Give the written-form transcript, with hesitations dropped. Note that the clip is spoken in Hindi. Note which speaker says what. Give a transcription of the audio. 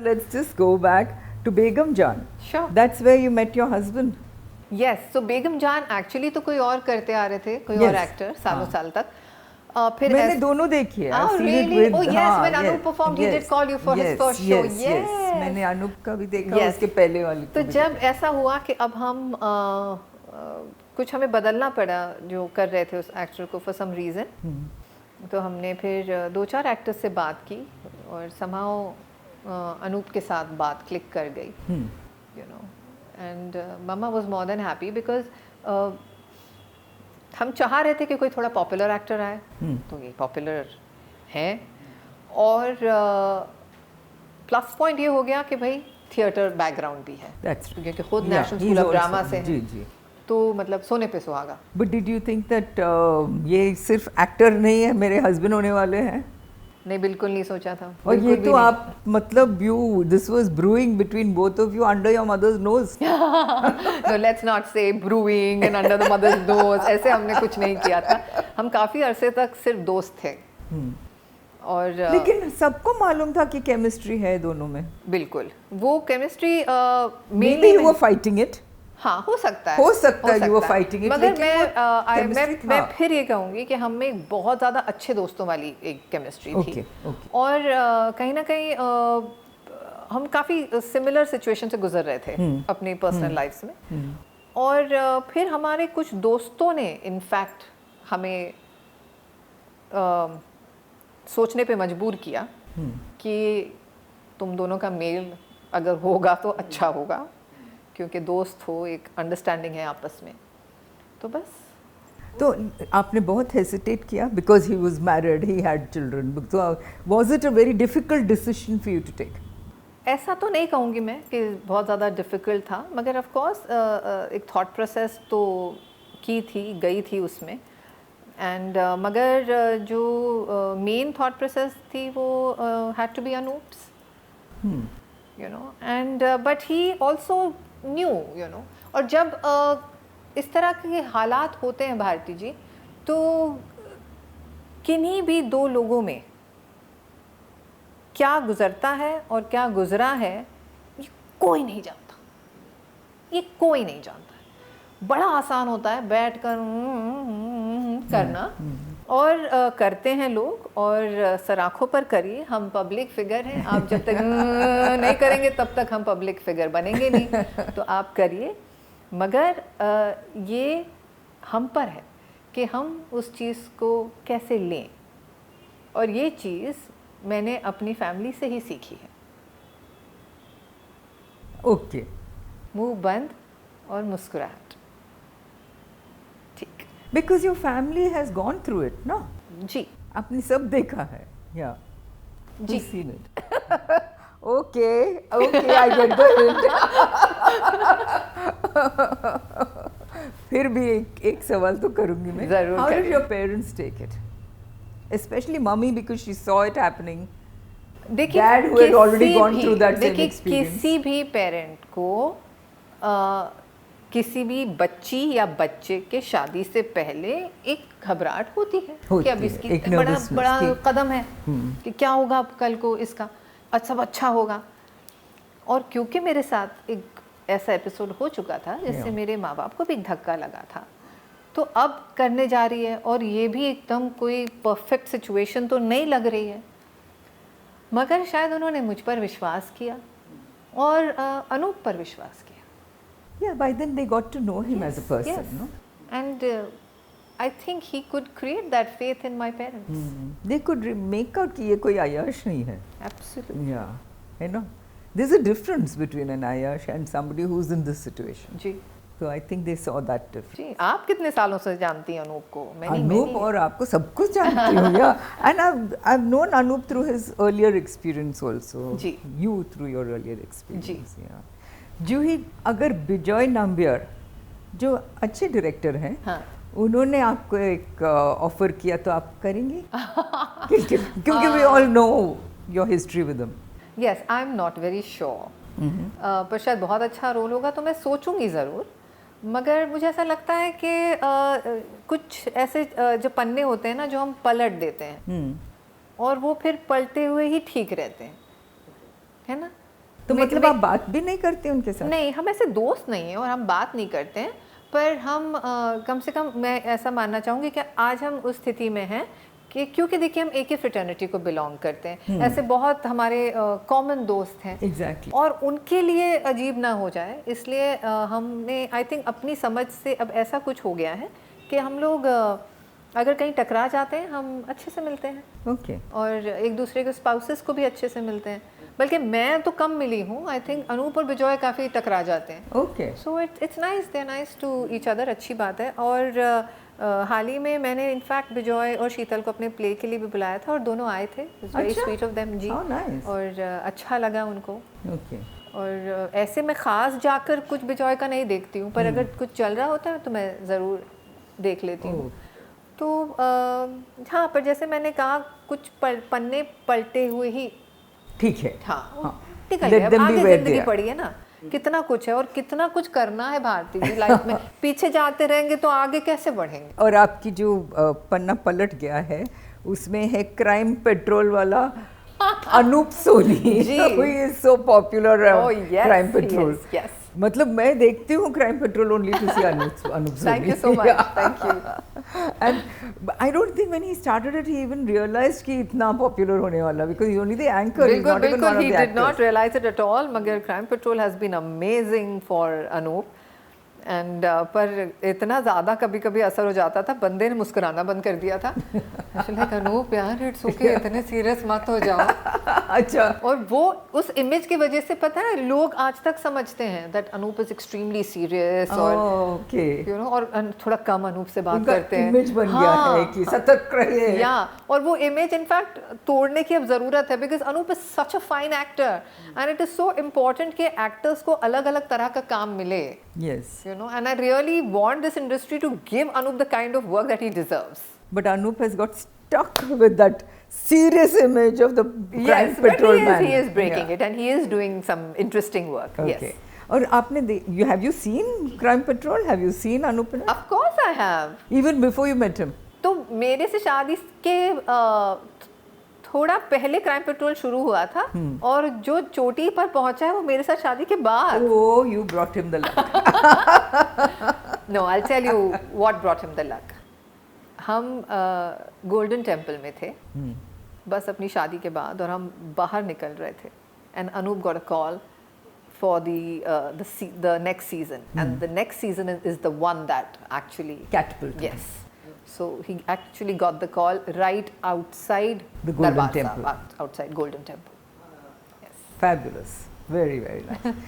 Speaker 1: Let's just go back to Begum Jaan.
Speaker 2: Sure.
Speaker 1: That's where you met your husband.
Speaker 2: Yes, so बेगम जान एक्चुअली तो कोई और करते आ रहे थे, कोई और एक्टर सालों साल तक. फिर
Speaker 1: मैंने दोनों देखी है.
Speaker 2: Oh really? Oh yes, when Anup performed, he did call you for his first show.
Speaker 1: Yes. मैंने अनूप का भी देखा, उसके पहले वाली.
Speaker 2: तो जब ऐसा हुआ कि अब हम कुछ हमें बदलना पड़ा जो कर रहे थे उस एक्टर को for some reason. तो हमने फिर 2-4 एक्टर्स से बात की और somehow अनूप के साथ बात क्लिक कर गई. You know. And Mama was more than happy because हम चाह रहे थे कि कोई थोड़ा पॉपुलर एक्टर आए. तो ये पॉपुलर है और प्लस पॉइंट ये हो गया कि भाई थिएटर बैकग्राउंड भी है क्योंकि खुद नेशनल स्कूल ऑफ ड्रामा से
Speaker 1: जी.
Speaker 2: तो मतलब सोने पे सुहागा.
Speaker 1: But did you think that ये सिर्फ एक्टर नहीं है, मेरे हस्बैंड होने वाले हैं?
Speaker 2: नहीं, बिल्कुल नहीं सोचा था.
Speaker 1: और ये तो आप मतलब you this was brewing between both of you under your mother's nose.
Speaker 2: No, let's not say brewing and under the mother's nose. ऐसे हमने कुछ नहीं किया था. हम काफी अरसे तक सिर्फ दोस्त थे. और
Speaker 1: लेकिन सबको मालूम था कि केमिस्ट्री है दोनों में.
Speaker 2: बिल्कुल वो chemistry
Speaker 1: maybe you were fighting it.
Speaker 2: हाँ, हो सकता
Speaker 1: है you were fighting it.
Speaker 2: मगर मैं फिर ये कहूँगी कि हम में बहुत ज़्यादा अच्छे दोस्तों वाली एक केमिस्ट्री थी. और कहीं ना कहीं हम काफ़ी सिमिलर सिचुएशन से गुजर रहे थे अपनी पर्सनल लाइफ्स में. और फिर हमारे कुछ दोस्तों ने इनफैक्ट हमें सोचने पे मजबूर किया कि तुम दोनों का मेल अगर होगा तो अच्छा होगा क्योंकि दोस्त हो, एक अंडरस्टैंडिंग है आपस में. तो बस.
Speaker 1: तो आपने बहुत हेसिटेट किया because he was married, he had children. तो was it a very difficult decision for you to take?
Speaker 2: ऐसा तो नहीं कहूँगी मैं कि बहुत ज़्यादा डिफ़िकल्ट था, मगर ऑफ कोर्स एक थॉट प्रोसेस तो गई थी उसमें. एंड मगर जो मेन थॉट प्रोसेस थी वो had to be Anoop's, you know. And but he also knew, you know. और जब इस तरह के हालात होते हैं भारती जी, तो किन्हीं भी दो लोगों में क्या गुजरता है और क्या गुजरा है ये कोई नहीं जानता. ये कोई नहीं जानता है. बड़ा आसान होता है बैठ कर करना और करते हैं लोग और सराखों पर करिए. हम पब्लिक फिगर हैं, आप जब तक नहीं करेंगे तब तक हम पब्लिक फिगर बनेंगे नहीं. तो आप करिए, मगर ये हम पर है कि हम उस चीज़ को कैसे लें. और ये चीज़ मैंने अपनी फैमिली से ही सीखी है.
Speaker 1: ओके.
Speaker 2: मुंह बंद और मुस्कुराहट. ठीक.
Speaker 1: Because your family has gone through it, no?
Speaker 2: जी.
Speaker 1: आपने सब देखा है. Yeah.
Speaker 2: Ji.
Speaker 1: Seen it. Okay, I get the hint. फिर भी एक सवाल तो करूँगी मैं.
Speaker 2: ज़रूर.
Speaker 1: How did your parents take it? Especially mommy because she saw it happening.
Speaker 2: देखिए,
Speaker 1: Dad who had already gone through that same experience.
Speaker 2: किसी भी पेरेंट को किसी भी बच्ची या बच्चे के शादी से पहले एक घबराहट होती है कि अब इसकी बड़ा कदम है कि क्या होगा कल को इसका. सब अच्छा होगा. और क्योंकि मेरे साथ एक ऐसा एपिसोड हो चुका था जिससे मेरे माँ बाप को भी एक धक्का लगा था, तो अब करने जा रही है. और ये भी एकदम कोई परफेक्ट सिचुएशन तो नहीं लग रही है, मगर शायद उन्होंने मुझ पर विश्वास किया और अनूप पर विश्वास किया.
Speaker 1: Yeah, by then they got to know him as a person,
Speaker 2: yes.
Speaker 1: no?
Speaker 2: And I think he could create that faith in my parents.
Speaker 1: They could make out कि ये कोई आयाश नहीं है.
Speaker 2: Absolutely.
Speaker 1: Yeah, you know, there's a difference between an Ayash and somebody who's in this situation.
Speaker 2: Ji.
Speaker 1: So I think they saw that difference.
Speaker 2: जी. आप कितने सालों से जानती हैं अनूप को?
Speaker 1: अनूप और आपको सब कुछ जानती हूँ. Yeah, and I've known Anup through his earlier experience also.
Speaker 2: Ji.
Speaker 1: You through your earlier experience.
Speaker 2: Ji.
Speaker 1: Yeah. जूही, अगर बिजॉय नाम्बियर जो अच्छे डायरेक्टर हैं,
Speaker 2: हाँ.
Speaker 1: उन्होंने आपको एक ऑफर किया तो आप करेंगी? क्योंकि we all know your history with them.
Speaker 2: Yes, I am not very sure, पर शायद बहुत अच्छा रोल होगा तो मैं सोचूंगी ज़रूर. मगर मुझे ऐसा लगता है कि कुछ ऐसे जो पन्ने होते हैं ना जो हम पलट देते हैं और वो फिर पलटे हुए ही ठीक रहते हैं, है ना.
Speaker 1: तो मतलब आप बात भी नहीं करते उनके साथ?
Speaker 2: नहीं, हम ऐसे दोस्त नहीं हैं और हम बात नहीं करते हैं, पर हम कम से कम मैं ऐसा मानना चाहूँगी कि आज हम उस स्थिति में हैं कि क्योंकि देखिए हम एक ही फ्रेटर्निटी को बिलोंग करते हैं, ऐसे बहुत हमारे कॉमन दोस्त हैं
Speaker 1: Exactly.
Speaker 2: और उनके लिए अजीब ना हो जाए इसलिए हमने आई थिंक अपनी समझ से अब ऐसा कुछ हो गया है कि हम लोग अगर कहीं टकरा जाते हैं हम अच्छे से मिलते हैं
Speaker 1: Okay.
Speaker 2: और एक दूसरे के स्पाउसेस को भी अच्छे से मिलते हैं, बल्कि मैं तो कम मिली हूँ, आई थिंक अनूप और बिजॉय काफ़ी टकरा जाते हैं।
Speaker 1: Okay.
Speaker 2: So it's nice, they are nice to each other, अच्छी बात है। और हाल ही में मैंने इनफैक्ट बिजॉय और शीतल को अपने प्ले के लिए भी बुलाया था और दोनों आए थे, वेरी स्वीट ऑफ देम जी।
Speaker 1: How nice.
Speaker 2: और अच्छा लगा उनको।
Speaker 1: Okay.
Speaker 2: और ऐसे मैं ख़ास जाकर कुछ बिजॉय का नहीं देखती हूँ, पर अगर कुछ चल रहा होता है तो मैं ज़रूर देख लेती हूँ। तो हाँ, पर जैसे मैंने कहा कुछ पन्ने पलटे हुए ही
Speaker 1: ठीक है।
Speaker 2: हाँ, ठीक है।
Speaker 1: Let
Speaker 2: अब
Speaker 1: them be
Speaker 2: आगे
Speaker 1: where
Speaker 2: जिंदगी
Speaker 1: they are.
Speaker 2: पड़ी है ना, कितना कुछ है और कितना कुछ करना है भारती जी लाइफ में। पीछे जाते रहेंगे तो आगे कैसे बढ़ेंगे।
Speaker 1: और आपकी जो पन्ना पलट गया है उसमें है क्राइम पेट्रोल वाला Anup Soni
Speaker 2: ji.
Speaker 1: who is so popular
Speaker 2: Oh, yes,
Speaker 1: Crime Patrol.
Speaker 2: yes, yes.
Speaker 1: मतलब मैं देखती हूँ Crime Patrol only to see Anup Soni.
Speaker 2: Thank you so much. Thank you.
Speaker 1: And I don't think when he started it he even realized कि इतना popular होने वाला, because he's only the anchor, he's not even one of
Speaker 2: he
Speaker 1: the
Speaker 2: did not
Speaker 1: actors.
Speaker 2: realize it at all, मगर Crime Patrol has been amazing for Anup and पर इतना ज़्यादा कभी कभी असर हो जाता था, बंदे ने मुस्कुराना बंद कर दिया था। लाइक अनूप यार इट्स ओके, इतने सीरियस मत हो जाओ।
Speaker 1: अच्छा।
Speaker 2: और वो उस इमेज की वजह से पता है लोग आज तक समझते हैं that Anup is extremely serious और
Speaker 1: ओके,
Speaker 2: यू नो और थोड़ा कम अनूप से बात करते हैं।
Speaker 1: इमेज बन गया है कि सतर्क रहिए।
Speaker 2: या और वो इमेज इनफैक्ट तोड़ने की अब ज़रूरत है, because Anup is such a fine actor and it is so important कि एक्टर्स को अलग अलग तरह का काम मिले।
Speaker 1: Yes,
Speaker 2: You know, and I really want this industry to give Anup the kind of work that he deserves.
Speaker 1: but Anup has got stuck with that serious image of the crime
Speaker 2: Yes, but
Speaker 1: patrol man.
Speaker 2: he is breaking it, and he is doing some interesting work.
Speaker 1: Okay.
Speaker 2: Yes.
Speaker 1: और आपने have you seen Crime Patrol? Have you seen Anup in it?
Speaker 2: Of course I have.
Speaker 1: Even before you met him?
Speaker 2: तो मेरे से शादी के थोड़ा पहले क्राइम पेट्रोल शुरू हुआ था और जो चोटी पर पहुंचा है वो मेरे साथ शादी के बाद।
Speaker 1: Oh, you brought him the luck.
Speaker 2: No, I'll tell you what brought him the luck. हम गोल्डन टेम्पल में थे बस अपनी शादी के बाद और हम बाहर निकल रहे थे and Anup got a call for the next season and the next season is the one that actually
Speaker 1: catapulted.
Speaker 2: Yes. So he actually got the call right outside
Speaker 1: the Golden
Speaker 2: Darbar
Speaker 1: Temple.
Speaker 2: outside Golden Temple. Yes.
Speaker 1: Fabulous. Very, very nice.